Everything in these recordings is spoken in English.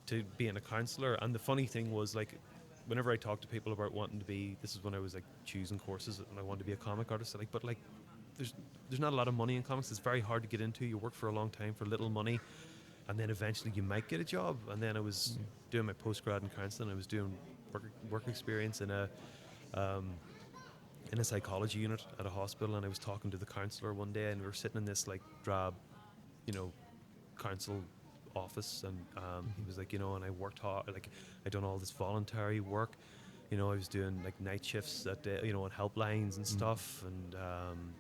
to being a counsellor. And the funny thing was, like, whenever I talk to people about wanting to be, this is when I was like choosing courses and I wanted to be a comic artist. Like, but like, there's there's not a lot of money in comics. It's very hard to get into. You work for a long time for little money, and then eventually you might get a job. And then I was doing my postgrad in counselling. I was doing work experience um, in a psychology unit at a hospital, and I was talking to the counsellor one day, and we were sitting in this like drab, you know, council office, and he was like, and I worked hard, like I done all this voluntary work, I was doing like night shifts at on helplines and stuff, and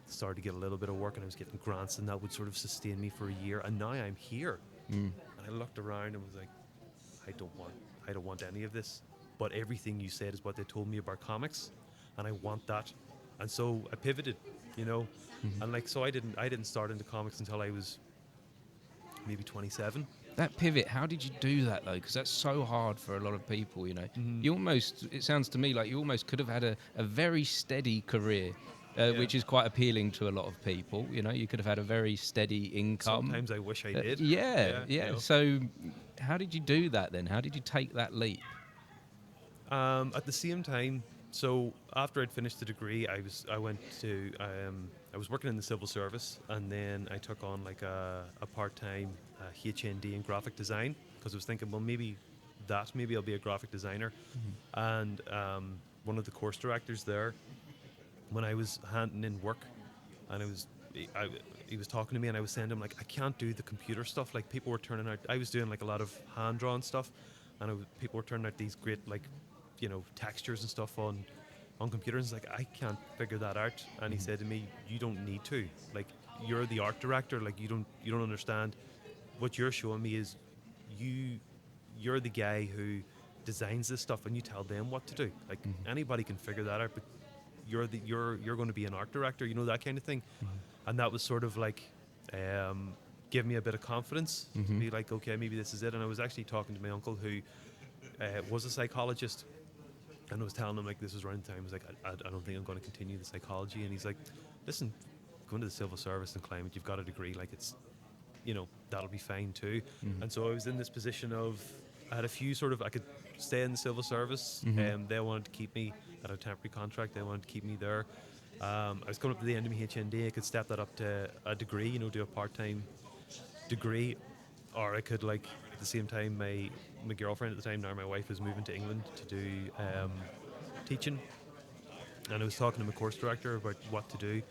started to get a little bit of work, and I was getting grants, and that would sort of sustain me for a year, and now I'm here. And I looked around and was like, I don't want any of this, but everything you said is what they told me about comics, and I want that. And so I pivoted, and like, so I didn't start into comics until I was maybe 27. That pivot, how did you do that though? Because that's so hard for a lot of people, You almost, it sounds to me like you almost could have had a very steady career, which is quite appealing to a lot of people. You could have had a very steady income. Sometimes I wish I did. Yeah. So how did you do that then? How did you take that leap? At the same time, so after I'd finished the degree, I was working in the civil service, and then I took on like a part-time HND in graphic design, because I was thinking, well, maybe I'll be a graphic designer. And one of the course directors there, when I was handing in work, and he was talking to me, and I was saying to him, like, I can't do the computer stuff. Like, people were turning out, I was doing like a lot of hand-drawn stuff, and people were turning out these great, like, textures and stuff on computers. Like, I can't figure that out. And he said to me, you don't need to. Like, you're the art director. Like, you don't understand. What you're showing me is you're the guy who designs this stuff, and you tell them what to do. Like, anybody can figure that out, but you're going to be an art director, that kind of thing. And that was sort of like give me a bit of confidence to be like, okay, maybe this is it. And I was actually talking to my uncle, who was a psychologist, and I was telling him, like, this was around the time. I was like, I don't think I'm going to continue the psychology. And he's like, listen, going to the civil service and climate, you've got a degree, like, it's, that'll be fine too. And so I was in this position of, I had a few sort of, I could stay in the civil service, and they wanted to keep me at a temporary contract. They wanted to keep me there. I was coming up to the end of my HND. I could step that up to a degree, do a part-time degree, or I could, like, at the same time, my girlfriend at the time, now my wife, was moving to England to do teaching, and I was talking to my course director about what to do.